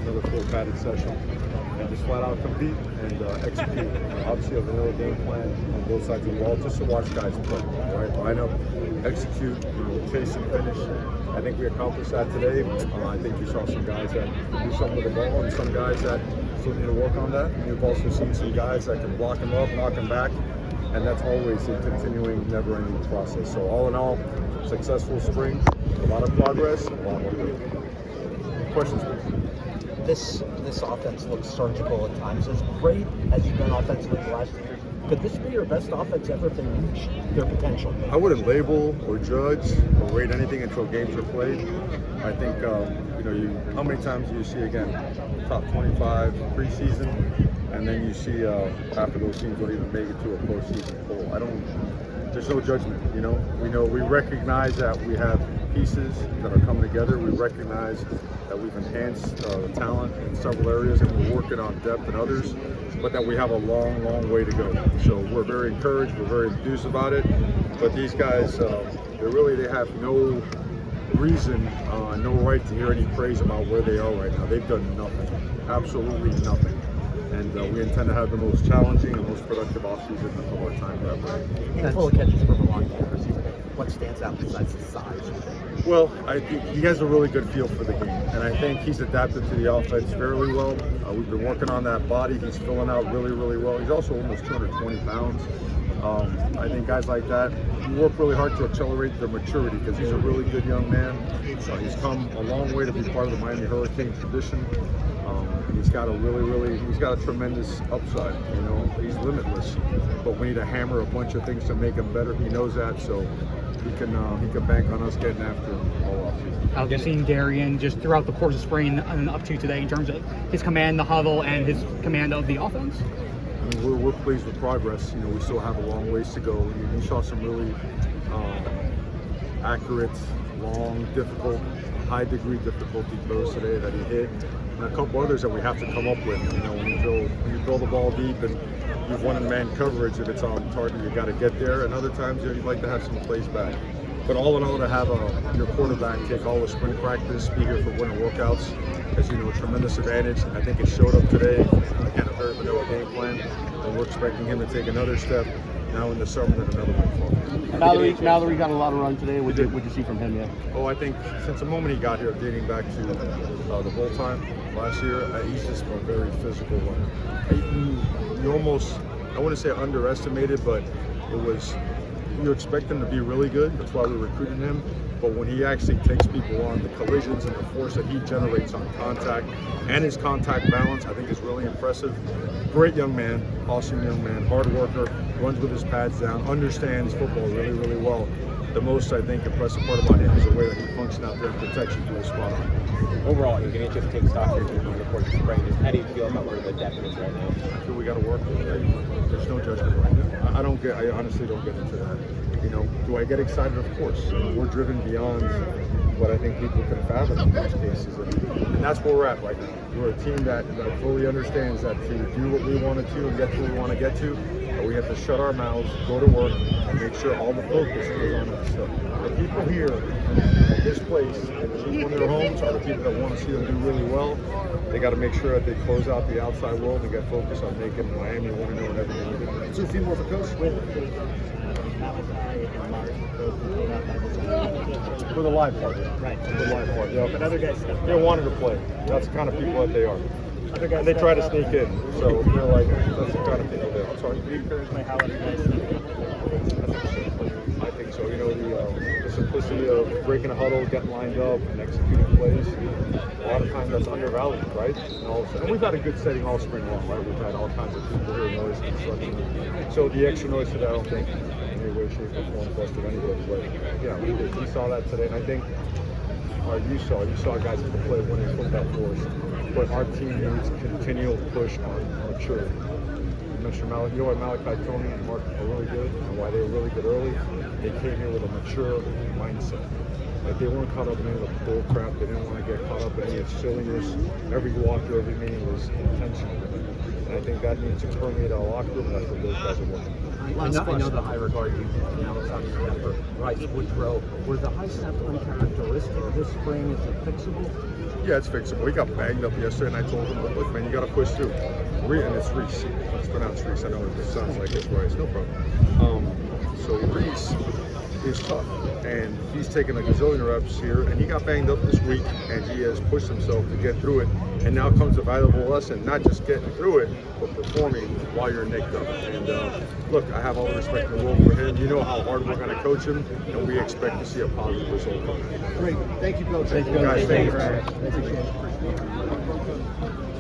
another full padded session, and just flat out compete and execute. Obviously, a vanilla game plan on both sides of the ball, just to watch guys play. Right, line up, execute, chase and finish. I think we accomplished that today. I think you saw some guys that can do something with the ball, and some guys that still need to work on that. And you've also seen some guys that can block him up, knock him back, and that's always a continuing, never-ending process. So all in all, successful spring, a lot of progress, a lot more to do. Questions, please? This offense looks surgical at times. As great as you've been offensively the last 2 years, could this be your best offense ever if they reach their potential? I wouldn't label or judge or rate anything until games are played. I think how many times do you see again top 25 preseason, and then you see half of those teams don't even make it to a postseason poll. There's no judgment. We recognize that we have pieces that are coming together. We recognize that we've enhanced the talent in several areas, and we're working on depth in others, but that we have a long, long way to go. So we're very encouraged, we're very enthused about it. But these guys, they have no reason, no right to hear any praise about where they are right now. They've done nothing, absolutely nothing. And we intend to have the most challenging and most productive offseason of our time ever. Handful of catches from a long years. What stands out besides his size? Well, I think he has a really good feel for the game, and I think he's adapted to the offense fairly well. We've been working on that body. He's filling out really, really well. He's also almost 220 pounds. I think guys like that, you work really hard to accelerate their maturity because he's a really good young man. He's come a long way to be part of the Miami Hurricane tradition. He's got a tremendous upside. He's limitless, but we need to hammer a bunch of things to make him better. He knows that, so he can bank on us getting after him all offseason. How have you seen Darian just throughout the course of spring and up to today in terms of his command, the huddle, and his command of the offense? We're pleased with progress. We still have a long ways to go. You saw some really accurate, long, difficult, high degree difficulty throws today that he hit, and a couple others that we have to come up with. When you throw the ball deep and you've won in man coverage, if it's on target, you got to get there. And other times you'd like to have some plays back. But all in all, to have your quarterback take all the spring practice, be here for winter workouts, as a tremendous advantage. I think it showed up today. Again, a very vanilla game plan, and we're expecting him to take another step now in the summer and another one. Mallory got a lot of run today. What did you see from him yet? Oh, I think since the moment he got here, dating back to the bowl time last year, he's just a very physical runner. You almost, I wouldn't say underestimated, but you expect him to be really good. That's why we recruited him. But when he actually takes people on, the collisions and the force that he generates on contact and his contact balance, I think is really impressive. Great young man, awesome young man, hard worker, runs with his pads down, understands football really, really well. The most, I think, impressive part about him is the way that he functions out there in protection for his spot on. Overall, you're going to just take stock of your team on the course of spring. How do you feel about where the depth is right now? I feel we got to work with it. There's no judgment right now. I honestly don't get into that. Do I get excited? Of course. We're driven beyond what I think people can fathom in most cases. And that's where we're at right now. We're a team that fully understands that to do what we wanted to and get to where we want to get to, we have to shut our mouths, go to work, and make sure all the focus is on us. So the people here at this place, and the people in their homes, are the people that want to see them do really well. They got to make sure that they close out the outside world and get focused on making Miami 1-0 and everything we do. So a few more for Coach. For the live part. Right. For the live part, yeah. But other guys They wanted to play. That's the kind of people that they are. And they try to sneak in. So they're like, that's the kind of people they are. I'm sorry. how other guys I think so. The simplicity of breaking a huddle, getting lined up, and executing plays. A lot of times that's undervalued, right? And we've had a good setting all spring long, right? We've had all kinds of people here, noise, construction. So the extra noise today, I don't think in any way, shape, or form busted anybody. But yeah, we saw that today, and I think you saw guys that can play winning football for us. But our team needs continual push on maturity. Mr. Malik, Malachi, Tony, and Mark are really good, and why they were really good early, they came here with a mature mindset. Like they weren't caught up in any of the bull crap. They didn't want to get caught up in any of the silliness. Every walkthrough, every meeting was intentional. And I think that needs to permeate our locker room, and that's what those guys are working on. I know the high regard you now is obviously for Rice Woodrow. Were the high snaps uncharacteristic this spring? Is it fixable? Yeah, it's fixable. He got banged up yesterday, and I told him, look, man, you got to push through. And it's Reese. It's pronounced Reese. I know it sounds like it's Rice. No problem. So Reese is tough, and he's taken a gazillion reps here, and he got banged up this week, and he has pushed himself to get through it. And now comes a valuable lesson, not just getting through it, but performing while you're nicked up. And look, I have all the respect in the world for him. You know how hard we're going to coach him, and we expect to see a positive result from him. Great. Thank you, Coach. Thank you guys. Thank you. Thank you.